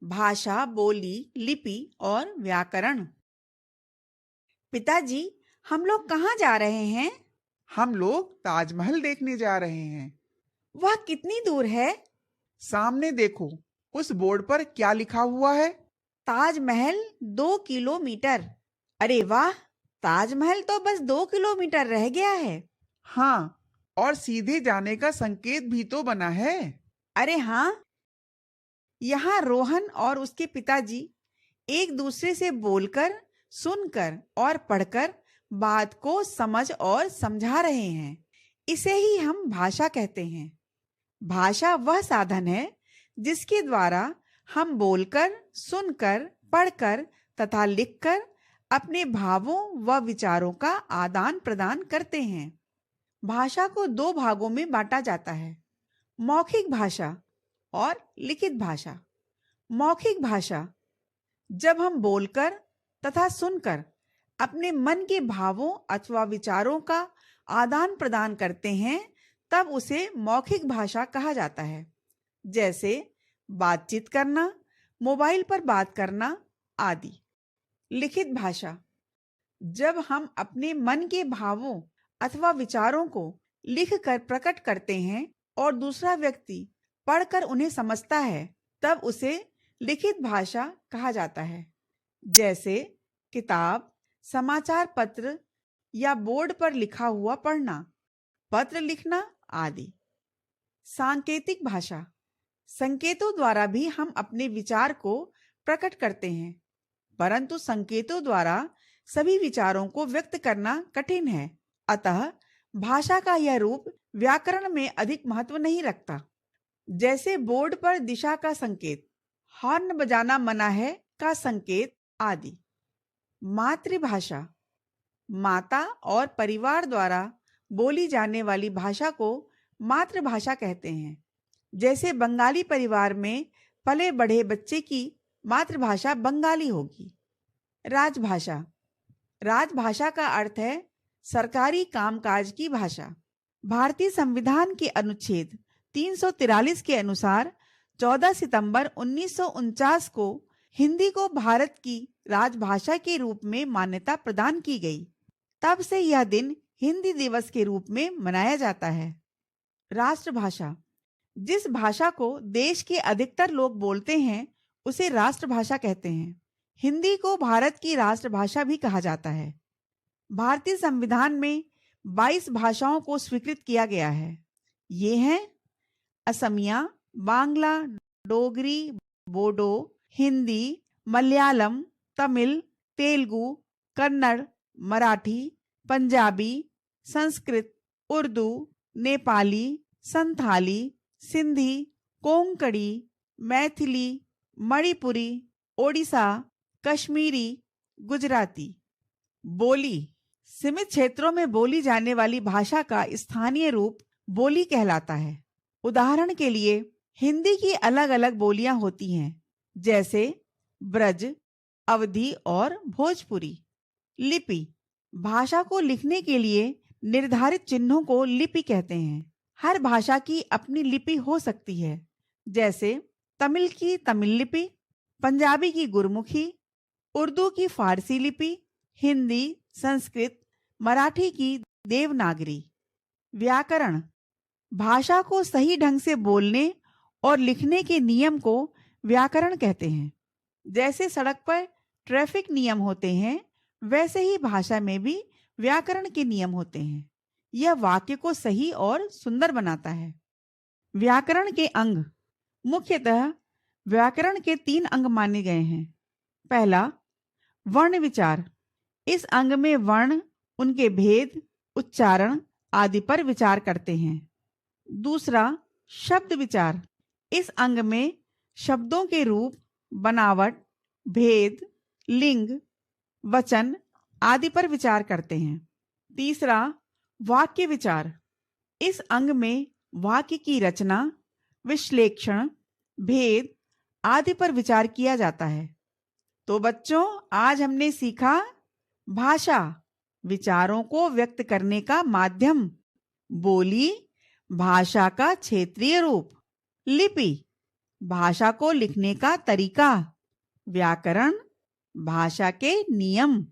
भाषा, बोली, लिपि और व्याकरण। पिताजी, हम लोग कहाँ जा रहे हैं? हम लोग ताजमहल देखने जा रहे हैं। वह कितनी दूर है? सामने देखो, उस बोर्ड पर क्या लिखा हुआ है? ताजमहल 2 किलोमीटर। अरे वाह, ताजमहल तो बस 2 किलोमीटर रह गया है। हाँ, और सीधे जाने का संकेत भी तो बना है। अरे हाँ, यहाँ रोहन और उसके पिताजी एक दूसरे से बोलकर, सुनकर और पढ़कर बात को समझ और समझा रहे हैं। इसे ही हम भाषा कहते हैं। भाषा वह साधन है जिसके द्वारा हम बोलकर, सुनकर, पढ़कर तथा लिखकर अपने भावों व विचारों का आदान प्रदान करते हैं। भाषा को दो भागों में बांटा जाता है, मौखिक भाषा और लिखित भाषा। मौखिक भाषा जब हम बोलकर तथा सुनकर अपने मन के भावों अथवा विचारों का आदान प्रदान करते हैं, तब उसे मौखिक भाषा कहा जाता है। जैसे बातचीत करना, मोबाइल पर बात करना आदि। लिखित भाषा जब हम अपने मन के भावों अथवा विचारों को लिखकर प्रकट करते हैं और दूसरा व्यक्ति पढ़कर उन्हें समझता है, तब उसे लिखित भाषा कहा जाता है। जैसे किताब, समाचार पत्र या बोर्ड पर लिखा हुआ पढ़ना, पत्र लिखना आदि। सांकेतिक भाषा संकेतों द्वारा भी हम अपने विचार को प्रकट करते हैं, परंतु संकेतों द्वारा सभी विचारों को व्यक्त करना कठिन है। अतः भाषा का यह रूप व्याकरण में अधिक महत्व नहीं रखता। जैसे बोर्ड पर दिशा का संकेत, हॉर्न बजाना मना है का संकेत आदि। मातृभाषा माता और परिवार द्वारा बोली जाने वाली भाषा को मातृभाषा कहते हैं। जैसे बंगाली परिवार में पले बढ़े बच्चे की मातृभाषा बंगाली होगी। राजभाषा राजभाषा का अर्थ है सरकारी कामकाज की भाषा। भारतीय संविधान के अनुच्छेद 343 के अनुसार 14 सितंबर 1949 को हिंदी को भारत की राजभाषा के रूप में मान्यता प्रदान की गई। तब से यह दिन हिंदी दिवस के रूप में मनाया जाता है। राष्ट्रभाषा जिस भाषा को देश के अधिकतर लोग बोलते हैं, उसे राष्ट्रभाषा कहते हैं। हिंदी को भारत की राष्ट्रभाषा भी कहा जाता है। भारतीय संविधान में 22 भाषाओं को स्वीकृत किया गया है। ये हैं असमिया, बांग्ला, डोगरी, बोडो, हिंदी, मलयालम, तमिल, तेलुगु, कन्नड़, मराठी, पंजाबी, संस्कृत, उर्दू, नेपाली, संथाली, सिंधी, कोंकणी, मैथिली, मणिपुरी, ओडिशा, कश्मीरी, गुजराती। बोली सीमित क्षेत्रों में बोली जाने वाली भाषा का स्थानीय रूप बोली कहलाता है। उदाहरण के लिए हिंदी की अलग अलग बोलियां होती हैं, जैसे ब्रज, अवधी और भोजपुरी। लिपि भाषा को लिखने के लिए निर्धारित चिन्हों को लिपि कहते हैं। हर भाषा की अपनी लिपि हो सकती है, जैसे तमिल की तमिल लिपि, पंजाबी की गुरमुखी, उर्दू की फारसी लिपि, हिंदी, संस्कृत, मराठी की देवनागरी। व्याकरण भाषा को सही ढंग से बोलने और लिखने के नियम को व्याकरण कहते हैं। जैसे सड़क पर ट्रैफिक नियम होते हैं, वैसे ही भाषा में भी व्याकरण के नियम होते हैं। यह वाक्य को सही और सुंदर बनाता है। व्याकरण के अंग मुख्यतः व्याकरण के 3 अंग माने गए हैं। पहला, वर्ण विचार। इस अंग में वर्ण, उनके भेद, उच्चारण आदि पर विचार करते हैं। दूसरा, शब्द विचार। इस अंग में शब्दों के रूप, बनावट, भेद, लिंग, वचन आदि पर विचार करते हैं। तीसरा, वाक्य विचार। इस अंग में वाक्य की रचना, विश्लेषण, भेद आदि पर विचार किया जाता है। तो बच्चों, आज हमने सीखा भाषा विचारों को व्यक्त करने का माध्यम, बोली भाषा का क्षेत्रीय रूप, लिपि भाषा को लिखने का तरीका, व्याकरण, भाषा के नियम।